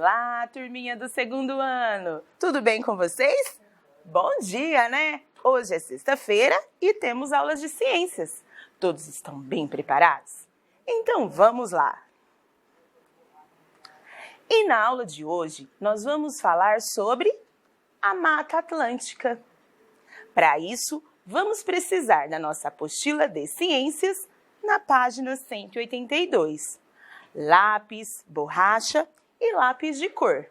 Olá, turminha do segundo ano! Tudo bem com vocês? Bom dia, né? Hoje é sexta-feira e temos aulas de ciências. Todos estão bem preparados? Então vamos lá! E na aula de hoje, nós vamos falar sobre a Mata Atlântica. Para isso, vamos precisar da nossa apostila de ciências na página 182. Lápis, borracha e lápis de cor.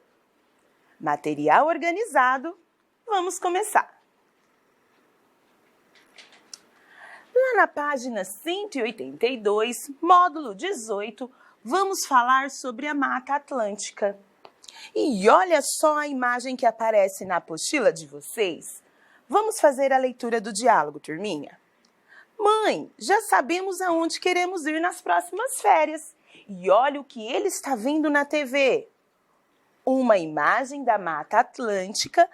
Material organizado, vamos começar. Lá na página 182, módulo 18, vamos falar sobre a Mata Atlântica. E olha só a imagem que aparece na apostila de vocês. Vamos fazer a leitura do diálogo, turminha. Mãe, já sabemos aonde queremos ir nas próximas férias. E olha o que ele está vendo na TV. Uma imagem da Mata Atlântica,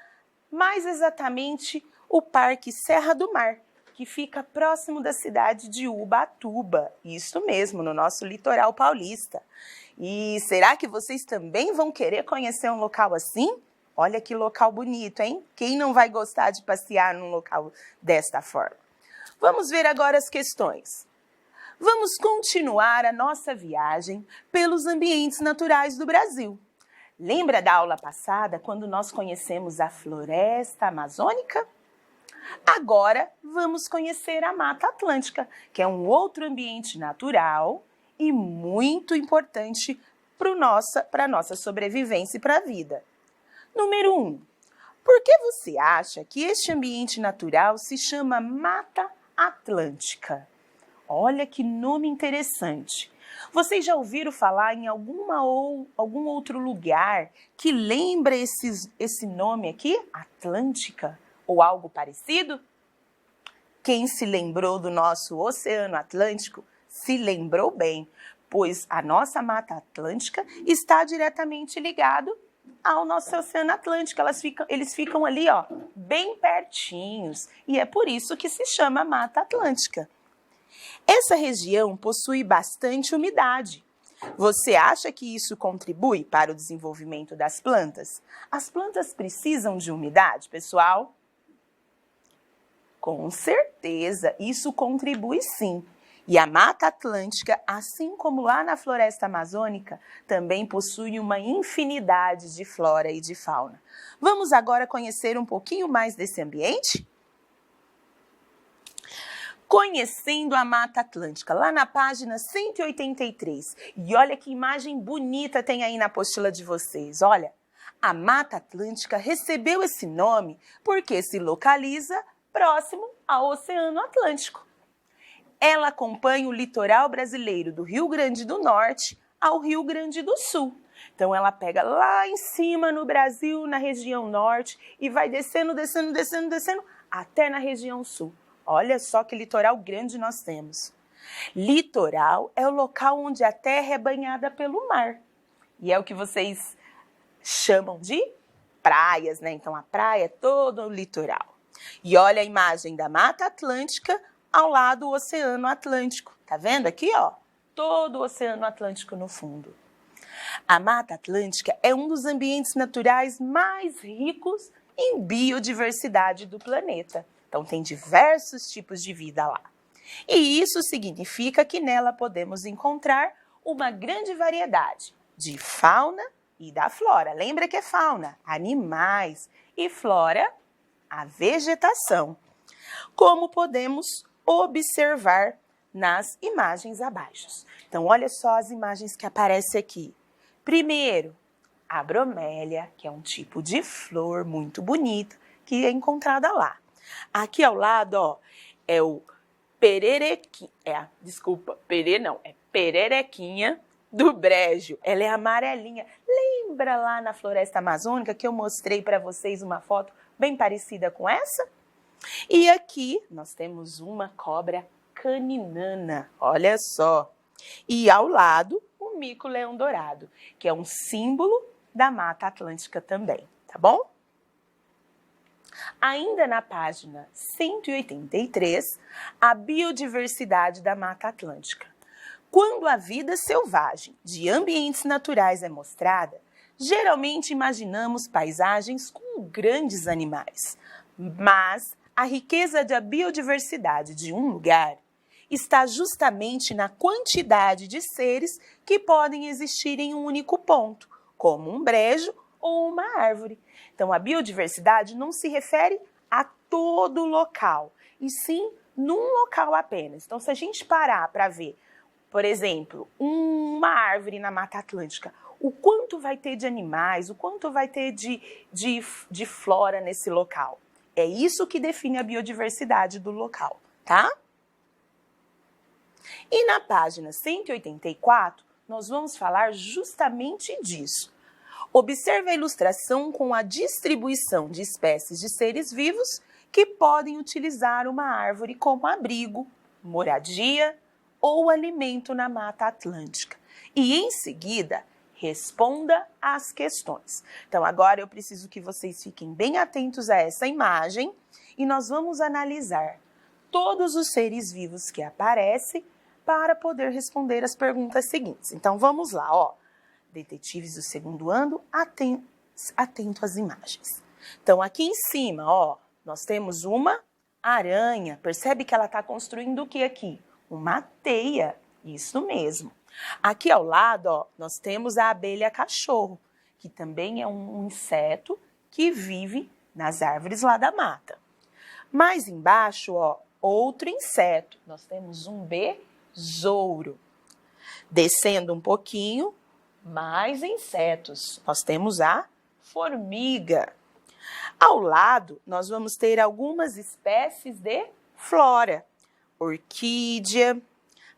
mais exatamente o Parque Serra do Mar, que fica próximo da cidade de Ubatuba. Isso mesmo, no nosso litoral paulista. E será que vocês também vão querer conhecer um local assim? Olha que local bonito, hein? Quem não vai gostar de passear num local desta forma? Vamos ver agora as questões. Vamos continuar a nossa viagem pelos ambientes naturais do Brasil. Lembra da aula passada, quando nós conhecemos a floresta amazônica? Agora, vamos conhecer a Mata Atlântica, que é um outro ambiente natural e muito importante para a nossa sobrevivência e para a vida. Número 1. Por que você acha que este ambiente natural se chama Mata Atlântica? Olha que nome interessante. Vocês já ouviram falar em algum outro lugar que lembra esse nome aqui? Atlântica? Ou algo parecido? Quem se lembrou do nosso Oceano Atlântico se lembrou bem, pois a nossa Mata Atlântica está diretamente ligado ao nosso Oceano Atlântico. Eles ficam ali, ó, bem pertinhos, e é por isso que se chama Mata Atlântica. Essa região possui bastante umidade. Você acha que isso contribui para o desenvolvimento das plantas? As plantas precisam de umidade, pessoal? Com certeza, isso contribui sim. E a Mata Atlântica, assim como lá na Floresta Amazônica, também possui uma infinidade de flora e de fauna. Vamos agora conhecer um pouquinho mais desse ambiente? Conhecendo a Mata Atlântica, lá na página 183. E olha que imagem bonita tem aí na apostila de vocês. Olha, a Mata Atlântica recebeu esse nome porque se localiza próximo ao Oceano Atlântico. Ela acompanha o litoral brasileiro do Rio Grande do Norte ao Rio Grande do Sul. Então, ela pega lá em cima no Brasil, na região norte, e vai descendo, descendo, descendo, descendo, até na região sul. Olha só que litoral grande nós temos. Litoral é o local onde a terra é banhada pelo mar. E é o que vocês chamam de praias, né? Então, a praia é todo o litoral. E olha a imagem da Mata Atlântica ao lado do Oceano Atlântico. Tá vendo aqui, ó? Todo o Oceano Atlântico no fundo. A Mata Atlântica é um dos ambientes naturais mais ricos em biodiversidade do planeta. Então, tem diversos tipos de vida lá. E isso significa que nela podemos encontrar uma grande variedade de fauna e da flora. Lembra que é fauna, animais, e flora, a vegetação. Como podemos observar nas imagens abaixo. Então, olha só as imagens que aparecem aqui. Primeiro, a bromélia, que é um tipo de flor muito bonita, que é encontrada lá. Aqui ao lado, ó, é o pererequinha, pererequinha do brejo. Ela é amarelinha. Lembra lá na Floresta Amazônica que eu mostrei para vocês uma foto bem parecida com essa? E aqui nós temos uma cobra caninana, olha só. E ao lado, o mico-leão-dourado, que é um símbolo da Mata Atlântica também, tá bom? Ainda na página 183, a biodiversidade da Mata Atlântica. Quando a vida selvagem de ambientes naturais é mostrada, Geralmente imaginamos paisagens com grandes animais, mas a riqueza da biodiversidade de um lugar está justamente na quantidade de seres que podem existir em um único ponto, como um brejo ou uma árvore. Então, a biodiversidade não se refere a todo local, e sim num local apenas. Então, se a gente parar para ver, por exemplo, uma árvore na Mata Atlântica, o quanto vai ter de animais, o quanto vai ter de flora nesse local. É isso que define a biodiversidade do local, tá? E na página 184, nós vamos falar justamente disso. Observe a ilustração com a distribuição de espécies de seres vivos que podem utilizar uma árvore como abrigo, moradia ou alimento na Mata Atlântica. E em seguida, responda às questões. Então, agora eu preciso que vocês fiquem bem atentos a essa imagem e nós vamos analisar todos os seres vivos que aparecem para poder responder as perguntas seguintes. Então, vamos lá, ó. Detetives do segundo ano, atento às imagens. Então, aqui em cima, ó, nós temos uma aranha. Percebe que ela está construindo o que aqui? Uma teia. Isso mesmo. Aqui ao lado, ó, nós temos a abelha cachorro, que também é um inseto que vive nas árvores lá da mata. Mais embaixo, ó, outro inseto. Nós temos um besouro. Descendo um pouquinho, mais insetos. Nós temos a formiga. Ao lado, nós vamos ter algumas espécies de flora. Orquídea,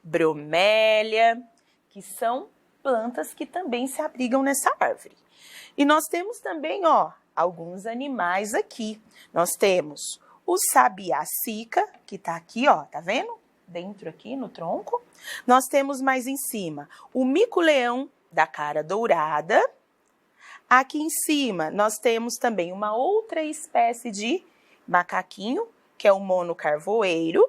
bromélia, que são plantas que também se abrigam nessa árvore. E nós temos também, ó, alguns animais aqui. Nós temos o sabiá-cica, que tá aqui, ó, tá vendo? Dentro aqui no tronco. Nós temos mais em cima o mico-leão da cara dourada. Aqui em cima nós temos também uma outra espécie de macaquinho, que é o mono-carvoeiro.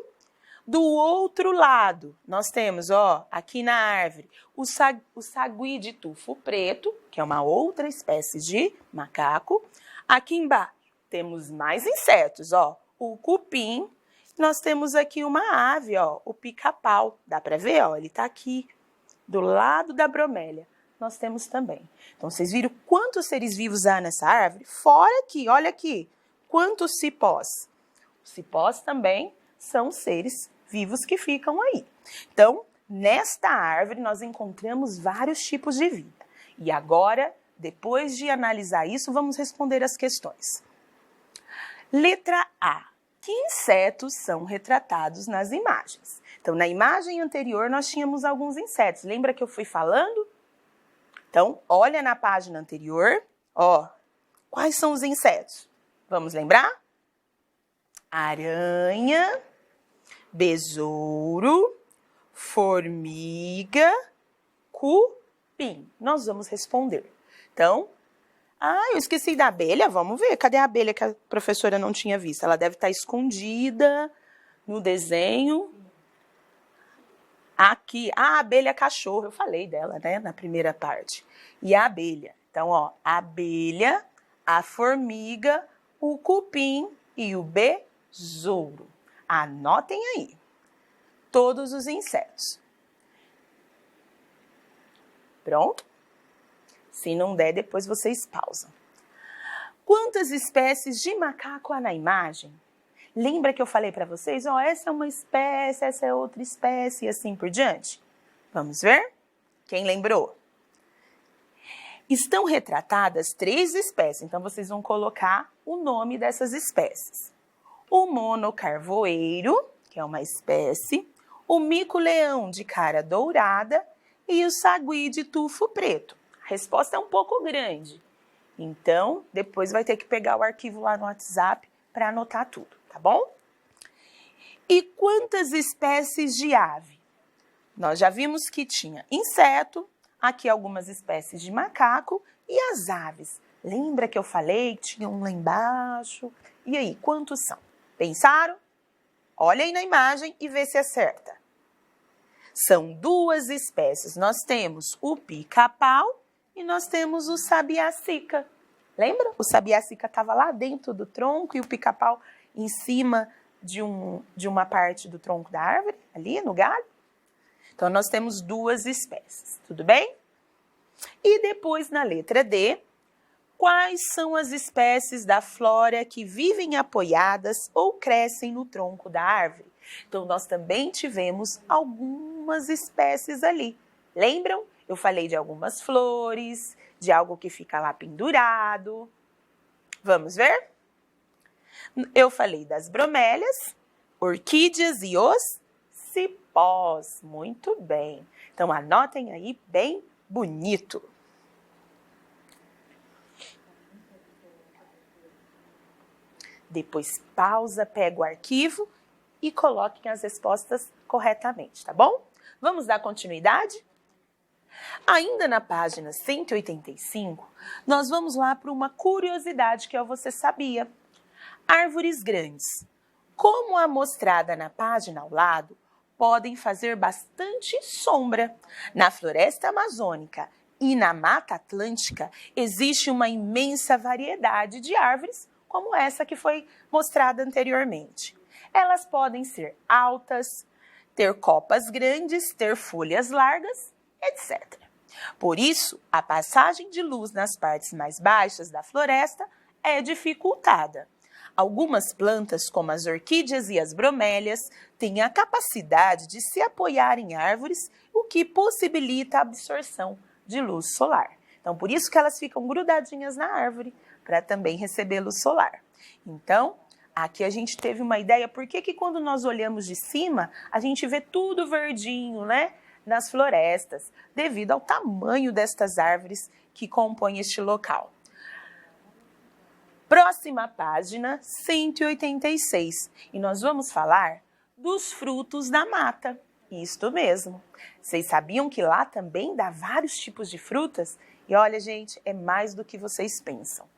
Do outro lado, nós temos, ó, aqui na árvore, o sagui de tufo preto, que é uma outra espécie de macaco. Aqui embaixo temos mais insetos, ó, o cupim. Nós temos aqui uma ave, ó, o pica-pau. Dá para ver, ó, ele tá aqui, do lado da bromélia. Nós temos também. Então, vocês viram quantos seres vivos há nessa árvore? Fora aqui, olha aqui, quantos cipós. Os cipós também são seres vivos que ficam aí. Então, nesta árvore, nós encontramos vários tipos de vida. E agora, depois de analisar isso, vamos responder as questões. Letra A. Que insetos são retratados nas imagens? Então, na imagem anterior, nós tínhamos alguns insetos. Lembra que eu fui falando? Então, olha na página anterior, ó, quais são os insetos? Vamos lembrar? Aranha, besouro, formiga, cupim. Nós vamos responder. Então, eu esqueci da abelha, vamos ver. Cadê a abelha que a professora não tinha visto? Ela deve estar escondida no desenho. Aqui, a abelha cachorro, eu falei dela, né, na primeira parte. E a abelha. Então, ó, a abelha, a formiga, o cupim e o besouro. Anotem aí. Todos os insetos. Pronto? Se não der, depois vocês pausam. Quantas espécies de macaco há na imagem? Lembra que eu falei para vocês? Ó, essa é uma espécie, essa é outra espécie e assim por diante? Vamos ver? Quem lembrou? Estão retratadas 3 espécies, então vocês vão colocar o nome dessas espécies. O mono-carvoeiro, que é uma espécie, o mico-leão de cara dourada e o sagui de tufo preto. A resposta é um pouco grande, então depois vai ter que pegar o arquivo lá no WhatsApp para anotar tudo, tá bom? E quantas espécies de ave? Nós já vimos que tinha inseto, aqui algumas espécies de macaco e as aves. Lembra que eu falei que tinha um lá embaixo? E aí, quantos são? Pensaram? Olha aí na imagem e vê se acerta. São 2 espécies. Nós temos o pica-pau e e nós temos o sabiá-sica. Lembra? O sabiá-sica estava lá dentro do tronco e o pica-pau em cima de uma parte do tronco da árvore, ali no galho. Então, nós temos duas espécies, tudo bem? E depois, na letra D, quais são as espécies da flora que vivem apoiadas ou crescem no tronco da árvore? Então, nós também tivemos algumas espécies ali. Lembram? Eu falei de algumas flores, de algo que fica lá pendurado. Vamos ver? Eu falei das bromélias, orquídeas e os cipós. Muito bem. Então, anotem aí bem bonito. Depois pausa, pega o arquivo e coloquem as respostas corretamente, tá bom? Vamos dar continuidade? Ainda na página 185, nós vamos lá para uma curiosidade que você sabia. Árvores grandes, como a mostrada na página ao lado, podem fazer bastante sombra. Na floresta amazônica e na Mata Atlântica existe uma imensa variedade de árvores, como essa que foi mostrada anteriormente. Elas podem ser altas, ter copas grandes, ter folhas largas, etc. Por isso, a passagem de luz nas partes mais baixas da floresta é dificultada. Algumas plantas, como as orquídeas e as bromélias, têm a capacidade de se apoiar em árvores, o que possibilita a absorção de luz solar. Então, por isso que elas ficam grudadinhas na árvore, para também receber luz solar. Então, aqui a gente teve uma ideia, por que quando nós olhamos de cima, a gente vê tudo verdinho, né? Nas florestas, devido ao tamanho destas árvores que compõem este local. Próxima página, 186. E nós vamos falar dos frutos da mata. Isto mesmo. Vocês sabiam que lá também dá vários tipos de frutas? E olha, gente, é mais do que vocês pensam.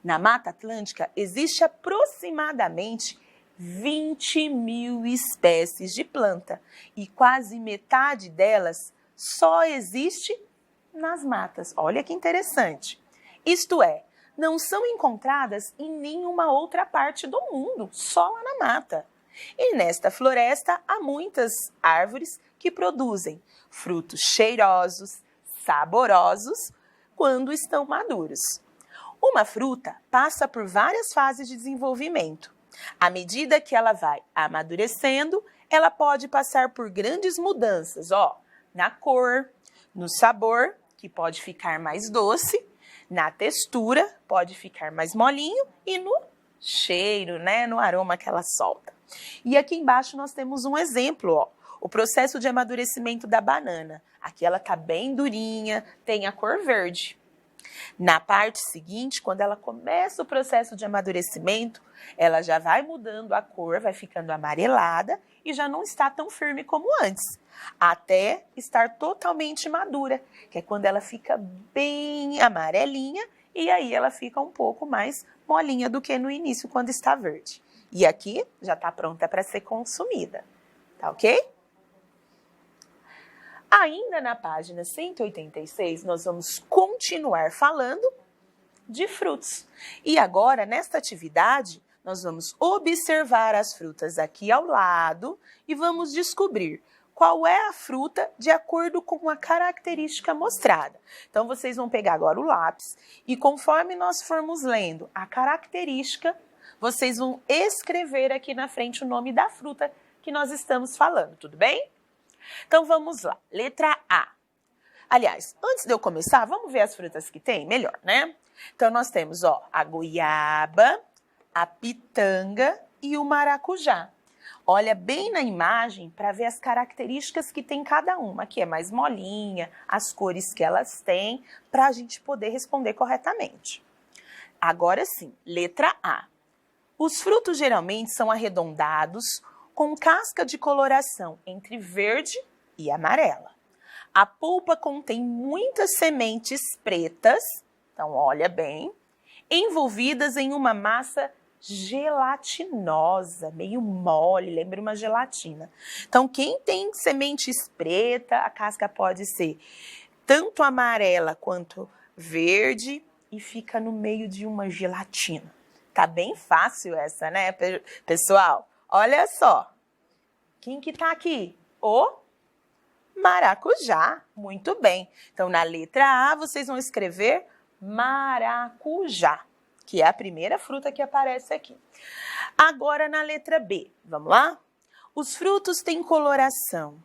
Na Mata Atlântica existe aproximadamente 20.000 espécies de planta e quase metade delas só existe nas matas. Olha que interessante. Isto é, não são encontradas em nenhuma outra parte do mundo, só lá na mata. E nesta floresta há muitas árvores que produzem frutos cheirosos, saborosos, quando estão maduros. Uma fruta passa por várias fases de desenvolvimento. À medida que ela vai amadurecendo, ela pode passar por grandes mudanças, na cor, no sabor, que pode ficar mais doce, na textura, pode ficar mais molinho, e no cheiro, no aroma que ela solta. E aqui embaixo nós temos um exemplo, o processo de amadurecimento da banana. Aqui ela está bem durinha, tem a cor verde. Na parte seguinte, quando ela começa o processo de amadurecimento, ela já vai mudando a cor, vai ficando amarelada e já não está tão firme como antes, até estar totalmente madura, que é quando ela fica bem amarelinha e aí ela fica um pouco mais molinha do que no início, quando está verde. E aqui já está pronta para ser consumida, tá ok? Ainda na página 186, nós vamos continuar falando de frutos. E agora, nesta atividade, nós vamos observar as frutas aqui ao lado e vamos descobrir qual é a fruta de acordo com a característica mostrada. Então, vocês vão pegar agora o lápis e conforme nós formos lendo a característica, vocês vão escrever aqui na frente o nome da fruta que nós estamos falando, tudo bem? Então, vamos lá. Letra A. Aliás, antes de eu começar, vamos ver as frutas que tem? Melhor, né? Então, nós temos, a goiaba, a pitanga e o maracujá. Olha bem na imagem para ver as características que tem cada uma. Aqui é mais molinha, as cores que elas têm, para a gente poder responder corretamente. Agora sim, letra A. Os frutos geralmente são arredondados, com casca de coloração entre verde e amarela. A polpa contém muitas sementes pretas, então olha bem, envolvidas em uma massa gelatinosa, meio mole, lembra uma gelatina. Então, quem tem sementes preta, a casca pode ser tanto amarela quanto verde e fica no meio de uma gelatina. Tá bem fácil essa, né, pessoal? Olha só. Quem que tá aqui? O maracujá. Muito bem. Então, na letra A, vocês vão escrever maracujá, que é a primeira fruta que aparece aqui. Agora, na letra B, vamos lá? Os frutos têm coloração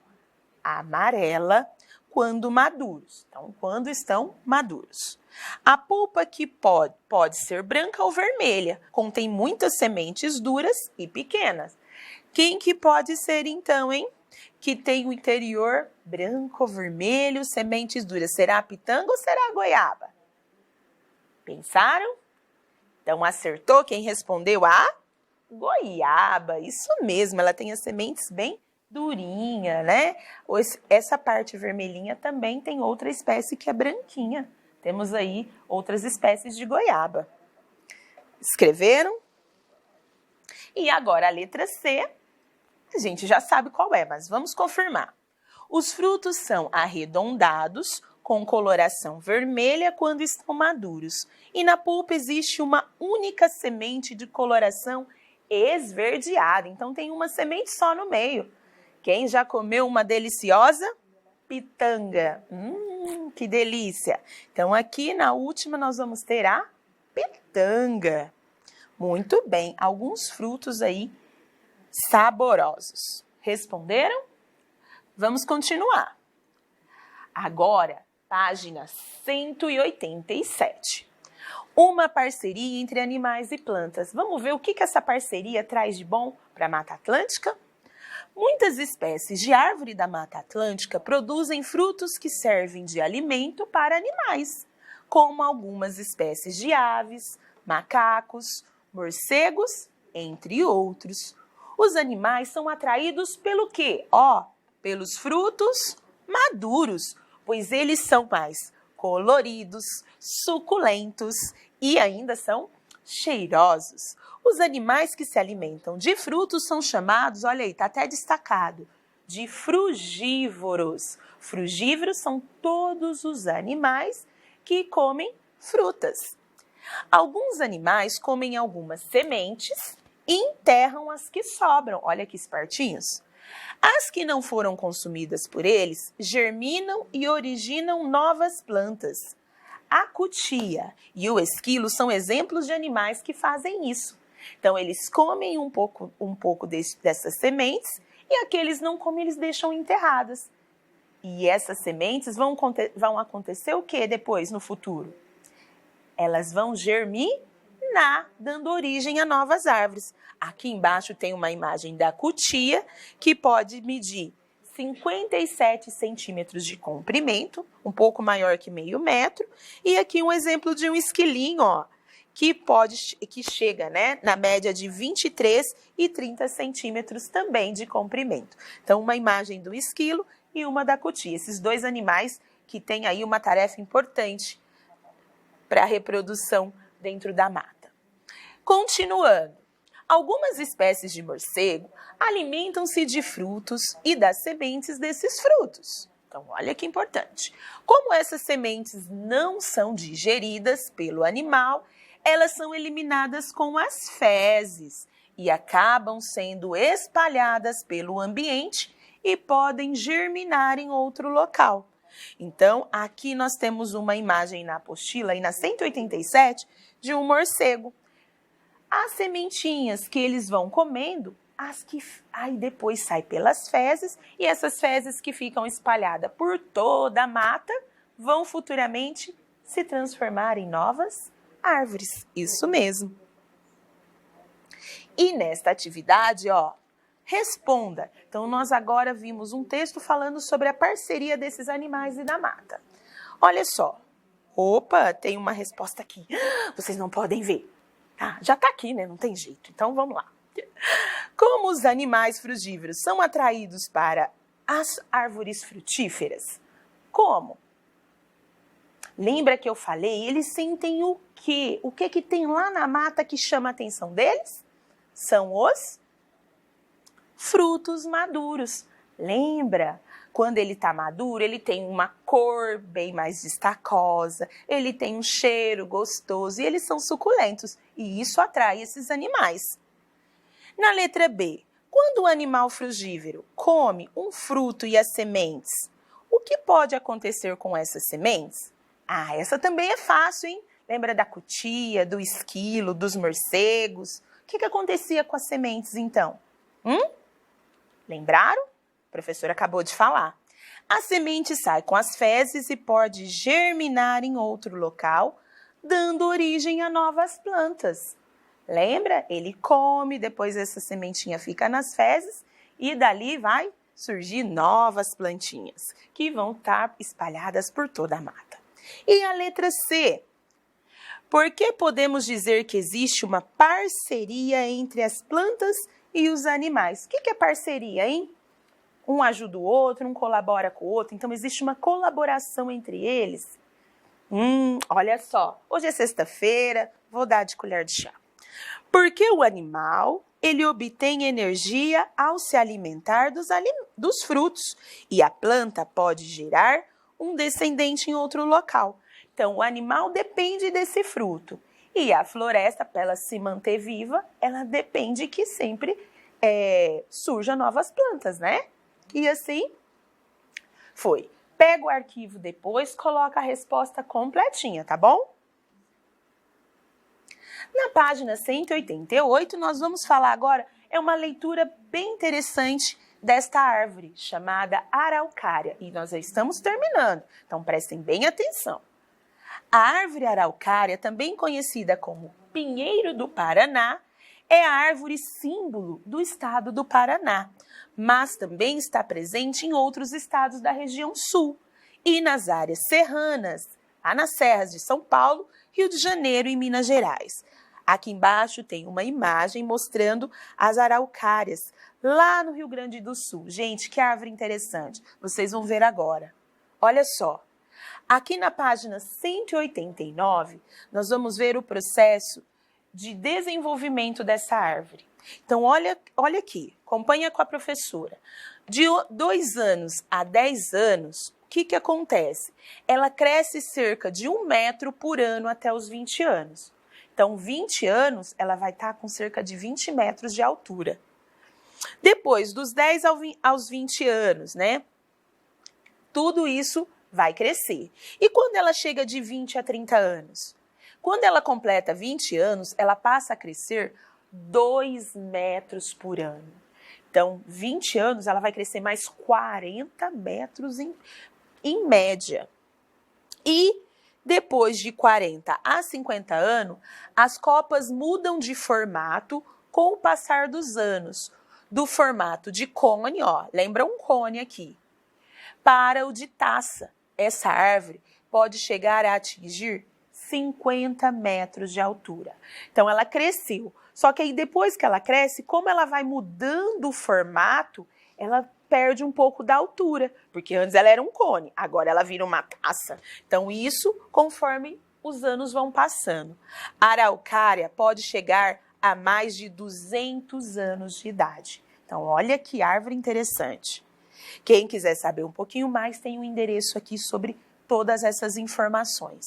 amarela quando maduros. Então, quando estão maduros. A polpa que pode ser branca ou vermelha, contém muitas sementes duras e pequenas. Quem que pode ser então, hein? Que tem o interior branco ou vermelho, sementes duras. Será a pitanga ou será a goiaba? Pensaram? Então, acertou quem respondeu a goiaba. Isso mesmo, ela tem as sementes bem durinha, né? Essa parte vermelhinha também tem outra espécie que é branquinha. Temos aí outras espécies de goiaba. Escreveram? E agora a letra C, a gente já sabe qual é, mas vamos confirmar. Os frutos são arredondados, com coloração vermelha quando estão maduros. E na polpa existe uma única semente de coloração esverdeada. Então tem uma semente só no meio. Quem já comeu uma deliciosa pitanga? Que delícia! Então aqui na última nós vamos ter a pitanga. Muito bem, alguns frutos aí saborosos. Responderam? Vamos continuar. Agora, página 187. Uma parceria entre animais e plantas. Vamos ver o que essa parceria traz de bom para a Mata Atlântica? Muitas espécies de árvore da Mata Atlântica produzem frutos que servem de alimento para animais, como algumas espécies de aves, macacos, morcegos, entre outros. Os animais são atraídos pelo quê? Pelos frutos maduros, pois eles são mais coloridos, suculentos e ainda são cheirosos. Os animais que se alimentam de frutos são chamados, olha aí, está até destacado, de frugívoros. Frugívoros são todos os animais que comem frutas. Alguns animais comem algumas sementes e enterram as que sobram. Olha que espertinhos. As que não foram consumidas por eles germinam e originam novas plantas. A cutia e o esquilo são exemplos de animais que fazem isso. Então, eles comem um pouco dessas sementes e aqueles não comem, eles deixam enterradas. E essas sementes vão acontecer o que depois, no futuro? Elas vão germinar, dando origem a novas árvores. Aqui embaixo tem uma imagem da cutia, que pode medir 57 centímetros de comprimento, um pouco maior que meio metro. E aqui um exemplo de um esquilinho, que chega, né, na média de 23 e 30 centímetros também de comprimento. Então, uma imagem do esquilo e uma da cutia. Esses dois animais que têm aí uma tarefa importante para a reprodução dentro da mata. Continuando. Algumas espécies de morcego alimentam-se de frutos e das sementes desses frutos. Então, olha que importante. Como essas sementes não são digeridas pelo animal, elas são eliminadas com as fezes e acabam sendo espalhadas pelo ambiente e podem germinar em outro local. Então, aqui nós temos uma imagem na apostila, aí na 187, de um morcego. As sementinhas que eles vão comendo, aí depois sai pelas fezes, e essas fezes que ficam espalhadas por toda a mata vão futuramente se transformar em novas árvores. Isso mesmo. E nesta atividade, responda. Então, nós agora vimos um texto falando sobre a parceria desses animais e da mata. Olha só. Opa, tem uma resposta aqui. Vocês não podem ver. Tá? Já está aqui, né? Não tem jeito. Então, vamos lá. Como os animais frugívoros são atraídos para as árvores frutíferas? Como? Lembra que eu falei? Eles sentem o quê? O que tem lá na mata que chama a atenção deles? São os frutos maduros. Lembra? Quando ele está maduro, ele tem uma cor bem mais vistosa, ele tem um cheiro gostoso e eles são suculentos. E isso atrai esses animais. Na letra B, quando o animal frugívoro come um fruto e as sementes, o que pode acontecer com essas sementes? Ah, essa também é fácil, hein? Lembra da cutia, do esquilo, dos morcegos? O que acontecia com as sementes, então? Lembraram? A professora acabou de falar. A semente sai com as fezes e pode germinar em outro local, dando origem a novas plantas. Lembra? Ele come, depois essa sementinha fica nas fezes e dali vai surgir novas plantinhas que vão estar espalhadas por toda a mata. E a letra C? Por que podemos dizer que existe uma parceria entre as plantas e os animais? O que é parceria, hein? Um ajuda o outro, um colabora com o outro, então existe uma colaboração entre eles. Olha só, hoje é sexta-feira, vou dar de colher de chá. Porque o animal, ele obtém energia ao se alimentar dos frutos e a planta pode gerar um descendente em outro local. Então, o animal depende desse fruto e a floresta, para ela se manter viva, ela depende que sempre surjam novas plantas, né? E assim foi. Pega o arquivo depois, coloca a resposta completinha, tá bom? Na página 188, nós vamos falar agora, é uma leitura bem interessante desta árvore, chamada araucária. E nós já estamos terminando, então prestem bem atenção. A árvore araucária, também conhecida como pinheiro do Paraná, é a árvore símbolo do estado do Paraná, mas também está presente em outros estados da região sul e nas áreas serranas, nas serras de São Paulo, Rio de Janeiro e Minas Gerais. Aqui embaixo tem uma imagem mostrando as araucárias, lá no Rio Grande do Sul. Gente, que árvore interessante. Vocês vão ver agora. Olha só. Aqui na página 189, nós vamos ver o processo de desenvolvimento dessa árvore. Então, olha aqui, acompanha com a professora. De 2 anos a 10 anos, o que acontece? Ela cresce cerca de 1 metro por ano até os 20 anos. Então, 20 anos, ela vai estar com cerca de 20 metros de altura. Depois, dos 10 aos 20 anos, né? Tudo isso vai crescer. E quando ela chega de 20 a 30 anos? Quando ela completa 20 anos, ela passa a crescer 2 metros por ano. Então, 20 anos, ela vai crescer mais 40 metros em média. E depois de 40 a 50 anos, as copas mudam de formato com o passar dos anos. Do formato de cone, ó, lembra um cone aqui, para o de taça. Essa árvore pode chegar a atingir 50 metros de altura. Então, ela cresceu. Só que aí, depois que ela cresce, como ela vai mudando o formato, ela perde um pouco da altura, porque antes ela era um cone, agora ela vira uma taça. Então, isso conforme os anos vão passando. A araucária pode chegar a mais de 200 anos de idade. Então, olha que árvore interessante. Quem quiser saber um pouquinho mais, tem um endereço aqui sobre todas essas informações.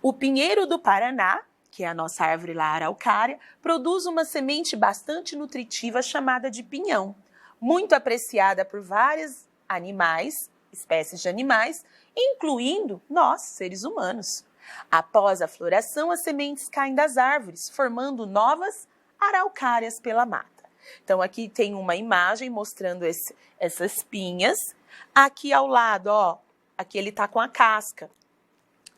O pinheiro do Paraná, que é a nossa árvore lá araucária, produz uma semente bastante nutritiva chamada de pinhão, muito apreciada por vários animais, espécies de animais, incluindo nós, seres humanos. Após a floração, as sementes caem das árvores, formando novas araucárias pela mata. Então, aqui tem uma imagem mostrando essas pinhas. Aqui ao lado, ó, aqui ele tá com a casca,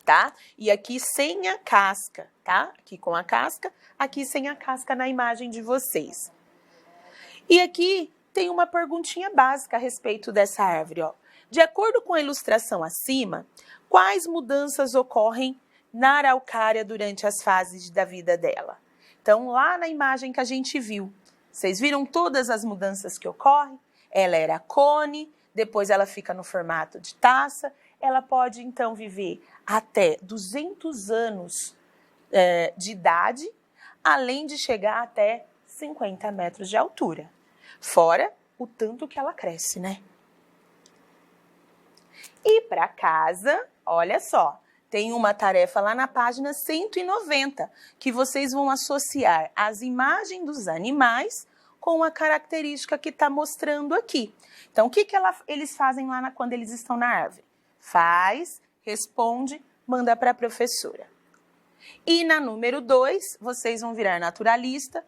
tá? E aqui sem a casca, tá? Aqui com a casca, aqui sem a casca na imagem de vocês. E aqui tem uma perguntinha básica a respeito dessa árvore, ó. De acordo com a ilustração acima, quais mudanças ocorrem na araucária durante as fases da vida dela? Então, lá na imagem que a gente viu, vocês viram todas as mudanças que ocorrem? Ela era cone, depois ela fica no formato de taça. Ela pode, então, viver até 200 anos de idade, além de chegar até 50 metros de altura. Fora o tanto que ela cresce, né? E para casa, olha só, tem uma tarefa lá na página 190, que vocês vão associar as imagens dos animais com a característica que está mostrando aqui. Então, o que eles fazem lá quando eles estão na árvore? Faz, responde, manda para a professora. E na número 2, vocês vão virar naturalista,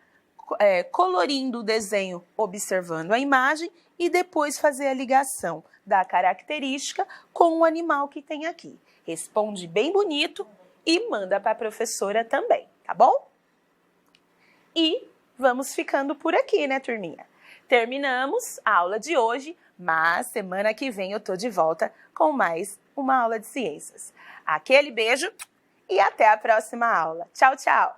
colorindo o desenho, observando a imagem e depois fazer a ligação da característica com o animal que tem aqui. Responde bem bonito e manda para a professora também, tá bom? E vamos ficando por aqui, né, turminha? Terminamos a aula de hoje, mas semana que vem eu tô de volta com mais uma aula de ciências. Aquele beijo e até a próxima aula. Tchau, tchau!